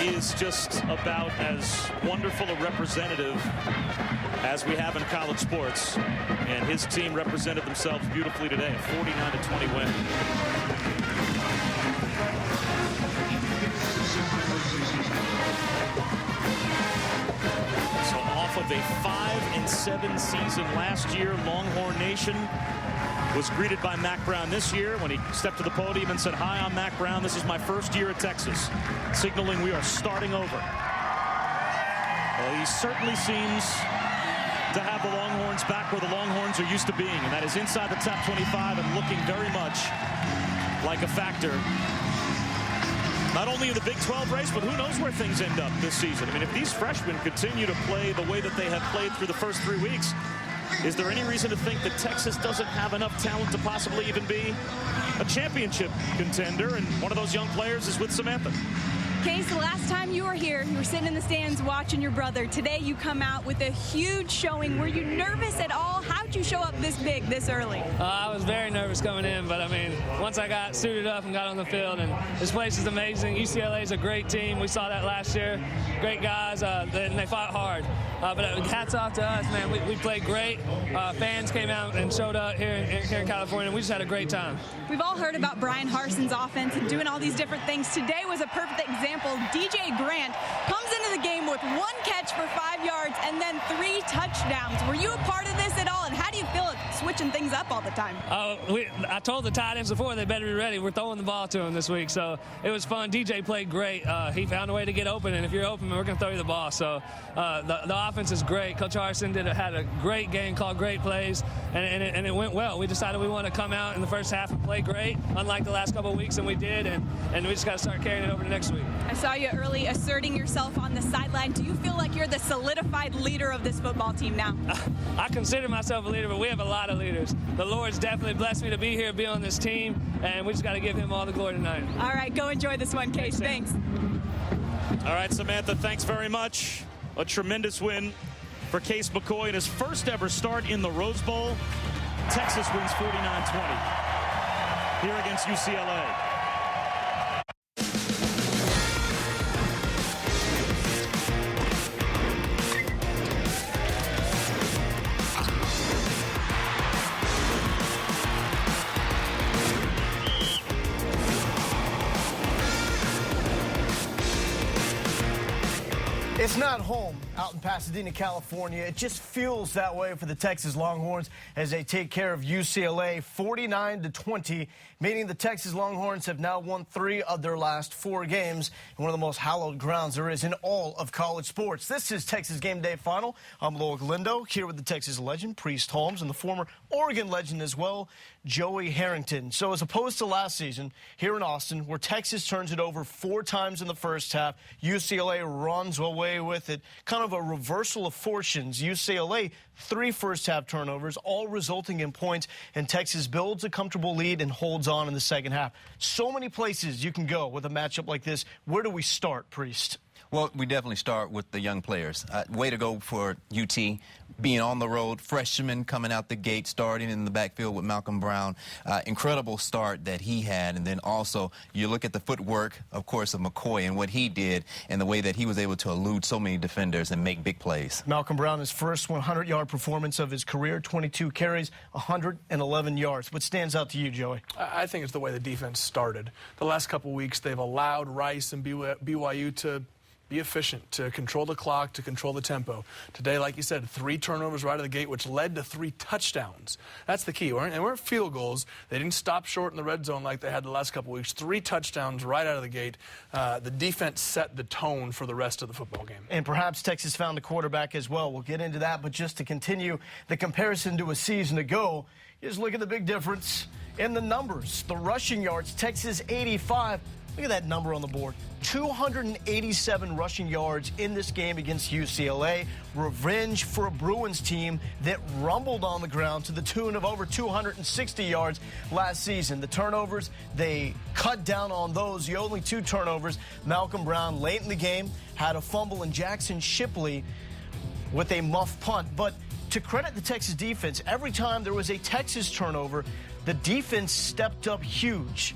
He is just about as wonderful a representative as we have in college sports. And his team represented themselves beautifully today. A 49-20 win. So off of a 5-7 season last year, Longhorn Nation was greeted by Mack Brown this year when he stepped to the podium and said, "Hi, I'm Mack Brown. This is my first year at Texas," signaling we are starting over. Well, he certainly seems to have the Longhorns back where the Longhorns are used to being, and that is inside the top 25 and looking very much like a factor. Not only in the Big 12 race, but who knows where things end up this season. I mean, if these freshmen continue to play the way that they have played through the first 3 weeks, is there any reason to think that Texas doesn't have enough talent to possibly even be a championship contender? And one of those young players is with Samantha. Case, the last time you were here, you were sitting in the stands watching your brother. Today you come out with a huge showing. Were you nervous at all? How'd you show up this big, this early? I was very nervous coming in, but I mean, once I got suited up and got on the field, and this place is amazing. UCLA is a great team. We saw that last year. Great guys, and they fought hard. But hats off to us, man. We played great. Fans came out and showed up here in California, and we just had a great time. We've all heard about Brian Harson's offense and doing all these different things. Today was a perfect example. DJ Grant comes into the game with 1 catch for 5 yards and then 3 touchdowns. Were you a part of this at all, and how do you feel switching things up all the time? I told the tight ends before they better be ready. We're throwing the ball to him this week, so it was fun. DJ played great. He found a way to get open, and if you're open, we're going to throw you the ball. So the offense is great. Coach Harsin had a great game, called great plays, and it went well. We decided we want to come out in the first half and play great, unlike the last couple of weeks, and we did, and we just got to start carrying it over to next week. I saw you early asserting yourself on the sideline. Do you feel like you're the solidified leader of this football team now? I consider myself a leader, but we have a lot of leaders. The Lord's definitely blessed me to be here, be on this team, and we just got to give him all the glory tonight. All right, go enjoy this one, Case. Thanks. All right, Samantha, thanks very much. A tremendous win for Case McCoy in his first ever start in the Rose Bowl. Texas wins 49-20 here against UCLA. It's not home out in Pasadena, California. It just feels that way for the Texas Longhorns as they take care of UCLA 49-20, meaning the Texas Longhorns have now won 3 of their last 4 games in one of the most hallowed grounds there is in all of college sports. This is Texas Game Day Final. I'm Loic Lindo here with the Texas legend, Priest Holmes, and the former Oregon legend as well, Joey Harrington. So as opposed to last season here in Austin, where Texas turns it over 4 times in the first half, UCLA runs away with it. Kind of a reversal of fortunes. UCLA, 3 first-half turnovers, all resulting in points, and Texas builds a comfortable lead and holds on in the second half. So many places you can go with a matchup like this. Where do we start, Priest? Well, we definitely start with the young players. Way to go for UT, being on the road, freshmen coming out the gate, starting in the backfield with Malcolm Brown. Incredible start that he had. And then also you look at the footwork, of course, of McCoy and what he did and the way that he was able to elude so many defenders and make big plays. Malcolm Brown, his first 100-yard performance of his career, 22 carries, 111 yards. What stands out to you, Joey? I think it's the way the defense started. The last couple weeks, they've allowed Rice and BYU to be efficient, to control the clock, to control the tempo. Today, like you said, 3 turnovers right out of the gate, which led to 3 touchdowns. That's the key. And we're field goals. They didn't stop short in the red zone like they had the last couple weeks. 3 touchdowns right out of the gate. The defense set the tone for the rest of the football game. And perhaps Texas found a quarterback as well. We'll get into that, but just to continue the comparison to a season ago, just look at the big difference in the numbers. The rushing yards, Texas 85. Look at that number on the board. 287 rushing yards in this game against UCLA. Revenge for a Bruins team that rumbled on the ground to the tune of over 260 yards last season. The turnovers, they cut down on those. The only 2 turnovers, Malcolm Brown late in the game had a fumble, and Jackson Shipley with a muff punt. But to credit the Texas defense, every time there was a Texas turnover, the defense stepped up huge.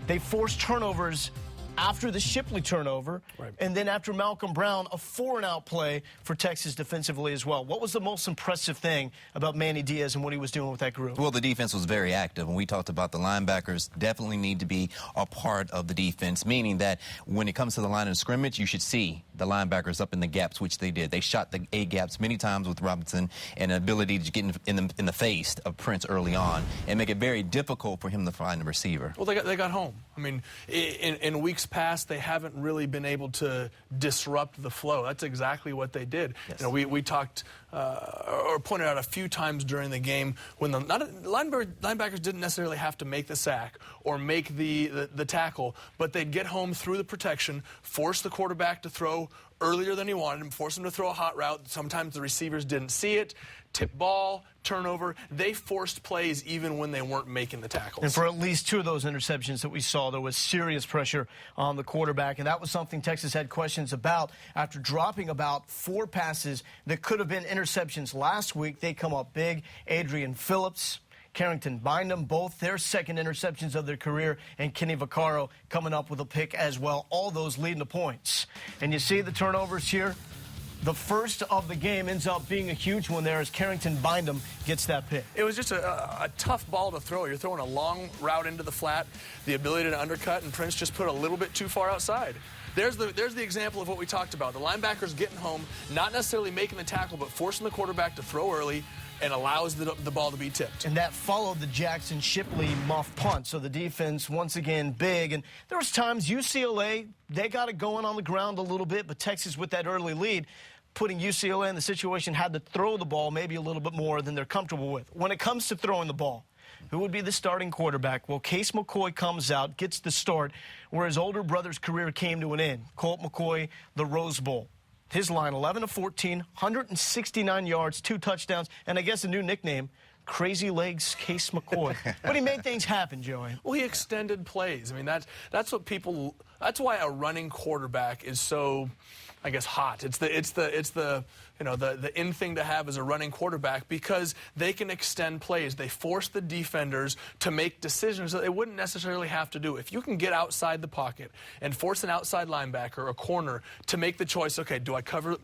They forced turnovers after the Shipley turnover, right, and then after Malcolm Brown, a 4-and-out play for Texas defensively as well. What was the most impressive thing about Manny Diaz and what he was doing with that group? Well, the defense was very active. When we talked about the linebackers definitely need to be a part of the defense, meaning that when it comes to the line of scrimmage, you should see the linebackers up in the gaps, which they did. They shot the A gaps many times with Robinson and an ability to get in the face of Prince early on and make it very difficult for him to find the receiver. Well, they got home. I mean, in weeks past, they haven't really been able to disrupt the flow. That's exactly what they did. Yes. You know, we talked or pointed out a few times during the game when the linebackers didn't necessarily have to make the sack or make the tackle, but they'd get home through the protection, force the quarterback to throw earlier than he wanted him, force him to throw a hot route. Sometimes the receivers didn't see it. Tip ball, turnover. They forced plays even when they weren't making the tackles. And for at least 2 of those interceptions that we saw, there was serious pressure on the quarterback, and that was something Texas had questions about. After dropping about 4 passes that could have been interceptions last week, they come up big. Adrian Phillips, Carrington Bynum, both their second interceptions of their career, and Kenny Vaccaro coming up with a pick as well. All those leading to points. And you see the turnovers here. The first of the game ends up being a huge one there as Carrington Bynum gets that pick. It was just a tough ball to throw. You're throwing a long route into the flat, the ability to undercut, and Prince just put a little bit too far outside. There's the example of what we talked about. The linebackers getting home, not necessarily making the tackle, but forcing the quarterback to throw early, and allows the ball to be tipped. And that followed the Jackson Shipley muff punt. So the defense, once again, big. And there was times UCLA, they got it going on the ground a little bit, but Texas with that early lead, putting UCLA in the situation, had to throw the ball maybe a little bit more than they're comfortable with. When it comes to throwing the ball, who would be the starting quarterback? Well, Case McCoy comes out, gets the start, where his older brother's career came to an end. Colt McCoy, the Rose Bowl. His line, 11 of 14, 169 yards, 2 touchdowns, and I guess a new nickname, Crazy Legs Case McCoy. But he made things happen, Joey. Well, he extended plays. I mean, that's why a running quarterback is so, I guess, hot. It's the you know, the in thing to have as a running quarterback, because they can extend plays. They force the defenders to make decisions that they wouldn't necessarily have to do. If you can get outside the pocket and force an outside linebacker, a corner, to make the choice, okay, do I cover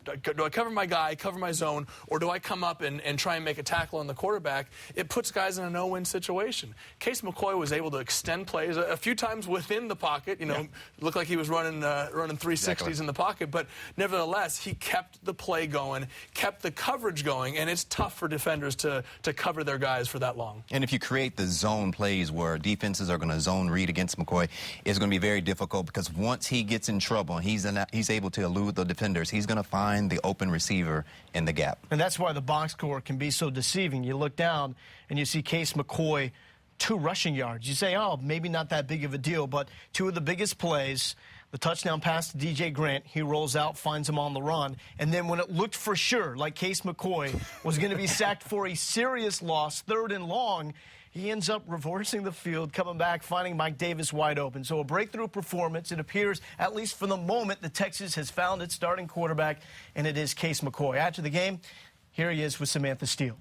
my guy, cover my zone, or do I come up and try and make a tackle on the quarterback? It puts guys in a no-win situation. Case McCoy was able to extend plays a few times within the pocket. You know, looked like he was running 360s in the pocket, but nevertheless, he kept the play going, kept the coverage going, and it's tough for defenders to cover their guys for that long. And if you create the zone plays where defenses are going to zone read against McCoy, it's going to be very difficult, because once he gets in trouble and he's able to elude the defenders, he's going to find the open receiver in the gap. And that's why the box score can be so deceiving. You look down and you see Case McCoy, 2 rushing yards. You say, oh, maybe not that big of a deal, but 2 of the biggest plays. The touchdown pass to DJ Grant, he rolls out, finds him on the run. And then when it looked for sure like Case McCoy was going to be sacked for a serious loss, 3rd and long, he ends up reversing the field, coming back, finding Mike Davis wide open. So a breakthrough performance. It appears, at least for the moment, that Texas has found its starting quarterback, and it is Case McCoy. After the game, here he is with Samantha Steele.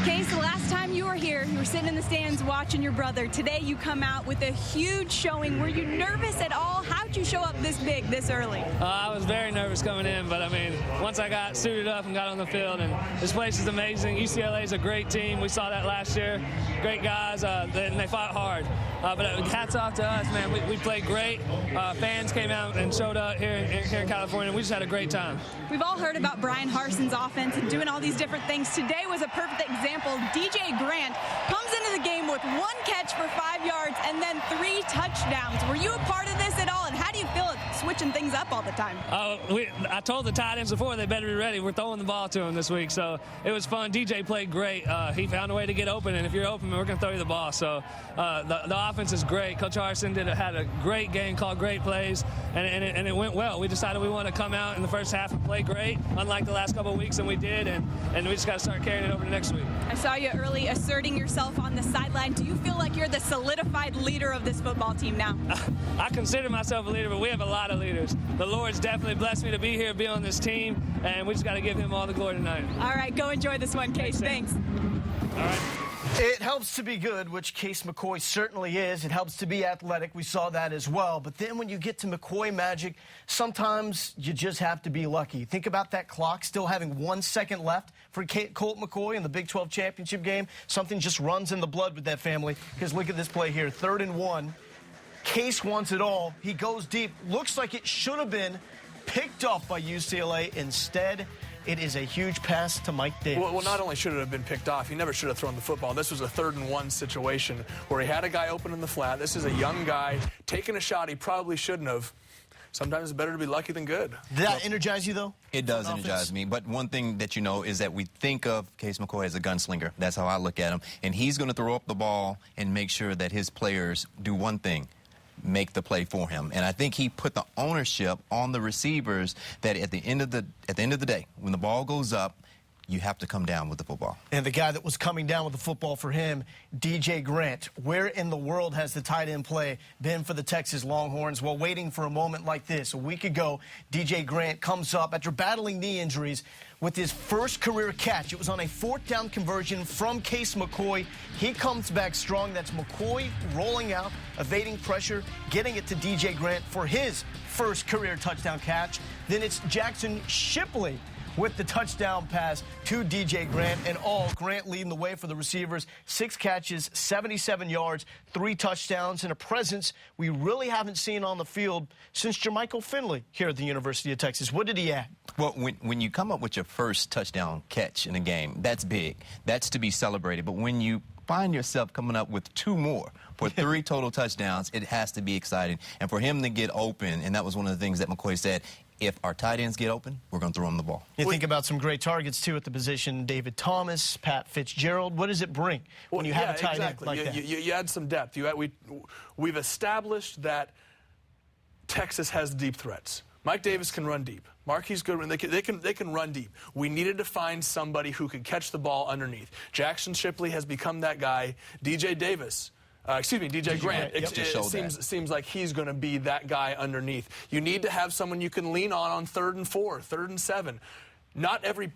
Case, the last time you were here, you were sitting in the stands watching your brother. Today you come out with a huge showing. Were you nervous at all? How'd you show up this big, this early? I was very nervous coming in, but I mean, once I got suited up and got on the field, and this place is amazing. UCLA is a great team. We saw that last year. Great guys, and they fought hard. But hats off to us, man. We played great. Fans came out and showed up here in California, and we just had a great time. We've all heard about Brian Harson's offense and doing all these different things. Today was a perfect example. DJ Grant comes into the game with 1 catch for 5 yards and then 3 touchdowns. Were you a part of this at all, and how do you feel switching things up all the time? I told the tight ends before they better be ready. We're throwing the ball to them this week, so it was fun. DJ played great. He found a way to get open, and if you're open, we're going to throw you the ball. So the offense is great. Coach Harsin had a great game, called great plays, and it went well. We decided we want to come out in the first half and play great, unlike the last couple of weeks, and we did, and we just got to start carrying it over to next week. I saw you early asserting yourself on the sideline. Do you feel like you're the solidified leader of this football team now? I consider myself a leader, but we have a lot of leaders. The Lord's definitely blessed me to be here, be on this team, and we just got to give him all the glory tonight. All right, go enjoy this one, Case. Thanks. All right. It helps to be good, which Case McCoy certainly is. It helps to be athletic. We saw that as well. But then when you get to McCoy magic, sometimes you just have to be lucky. Think about that clock still having 1 second left for Colt McCoy in the Big 12 championship game. Something just runs in the blood with that family. Because look at this play here, 3rd and 1. Case wants it all. He goes deep. Looks like it should have been picked off by UCLA. Instead, it is a huge pass to Mike Davis. Well, not only should it have been picked off, he never should have thrown the football. This was a 3rd and 1 situation where he had a guy open in the flat. This is a young guy taking a shot he probably shouldn't have. Sometimes it's better to be lucky than good. Did that energize you, though? It does energize me. But one thing that you know is that we think of Case McCoy as a gunslinger. That's how I look at him. And he's going to throw up the ball and make sure that his players do one thing: make the play for him. And I think he put the ownership on the receivers that at the end of the day, when the ball goes up, you have to come down with the football. And the guy that was coming down with the football for him, DJ Grant. Where in the world has the tight end play been for the Texas Longhorns? Well, waiting for a moment like this. A week ago, DJ Grant comes up after battling knee injuries with his first career catch. It was on a 4th down conversion from Case McCoy. He comes back strong. That's McCoy rolling out, evading pressure, getting it to DJ Grant for his first career touchdown catch. Then it's Jackson Shipley with the touchdown pass to DJ Grant, and Grant leading the way for the receivers. 6 catches, 77 yards, 3 touchdowns, and a presence we really haven't seen on the field since Jermichael Finley here at the University of Texas. What did he add? Well, when you come up with your first touchdown catch in a game, that's big. That's to be celebrated. But when you find yourself coming up with 2 more for 3 total touchdowns, it has to be exciting. And for him to get open, and that was one of the things that McCoy said, if our tight ends get open, we're going to throw them the ball. You think about some great targets, too, at the position. David Thomas, Pat Fitzgerald. What does it bring when you have a tight end like that? You add some depth. We've established that Texas has deep threats. Mike Davis can run deep. Marquise Goodwin, they can run deep. We needed to find somebody who could catch the ball underneath. Jackson Shipley has become that guy. DJ Grant. It seems like he's going to be that guy underneath. You need to have someone you can lean on 3rd and 4, 3rd and 7. Not every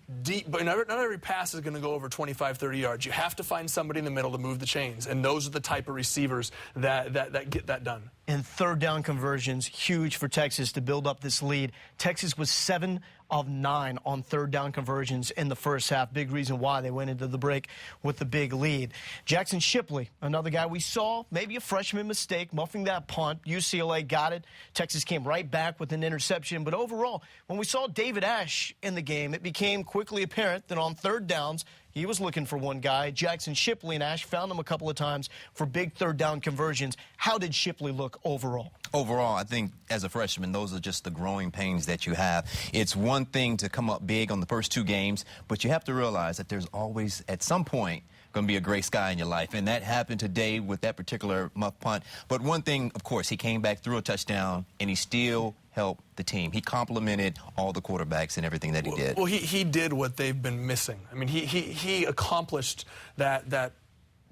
pass is going to go over 25, 30 yards. You have to find somebody in the middle to move the chains, and those are the type of receivers that get that done. And 3rd down conversions, huge for Texas to build up this lead. Texas was 7 of 9 on 3rd down conversions in the first half. Big reason why they went into the break with the big lead. Jackson Shipley, another guy we saw, maybe a freshman mistake, muffing that punt. UCLA got it. Texas came right back with an interception. But overall, when we saw David Ash in the game, it became quickly apparent that on 3rd downs, he was looking for one guy. Jackson Shipley, and Ash found him a couple of times for big 3rd down conversions. How did Shipley look overall? Overall, I think as a freshman, those are just the growing pains that you have. It's one thing to come up big on the first 2 games, but you have to realize that there's always, at some point, going to be a gray sky in your life. And that happened today with that particular muff punt. But one thing, of course, he came back, threw a touchdown, and he still helped the team. He complimented all the quarterbacks and everything that he did. Well, he did what they've been missing. I mean, he accomplished that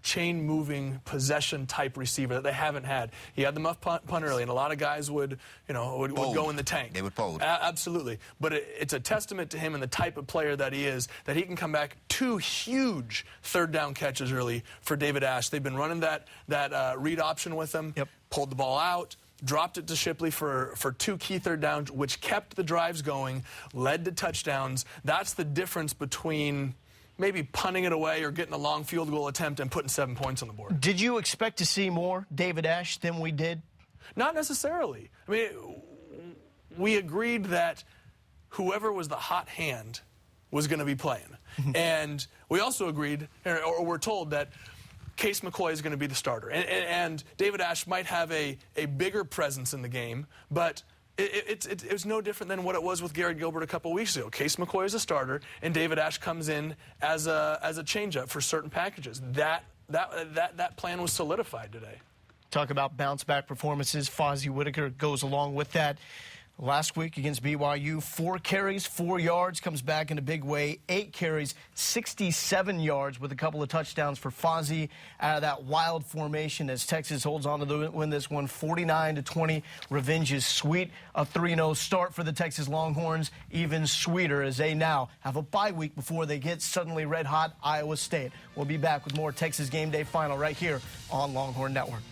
chain-moving, possession-type receiver that they haven't had. He had the muff punt early, and a lot of guys would go in the tank. They would fold. Absolutely. But it's a testament to him and the type of player that he is, that he can come back. 2 huge 3rd down catches early for David Ash. They've been running that read option with him, pulled the ball out, dropped it to Shipley for 2 key 3rd downs, which kept the drives going, led to touchdowns. That's the difference between maybe punting it away or getting a long field goal attempt and putting 7 points on the board. Did you expect to see more David Ash than we did? Not necessarily. I mean, we agreed that whoever was the hot hand was going to be playing. And we also agreed, or we're told, that Case McCoy is going to be the starter. And David Ash might have a bigger presence in the game, but it's no different than what it was with Garrett Gilbert a couple weeks ago. Case McCoy is a starter, and David Ash comes in as a change-up for certain packages. That plan was solidified today. Talk about bounce-back performances. Fozzie Whitaker goes along with that. Last week against BYU, 4 carries, 4 yards, comes back in a big way. 8 carries, 67 yards with a couple of touchdowns for Fozzie out of that wild formation as Texas holds on to win this one 49-20. Revenge is sweet. A 3-0 start for the Texas Longhorns, even sweeter as they now have a bye week before they get suddenly red-hot Iowa State. We'll be back with more Texas Game Day Final right here on Longhorn Network.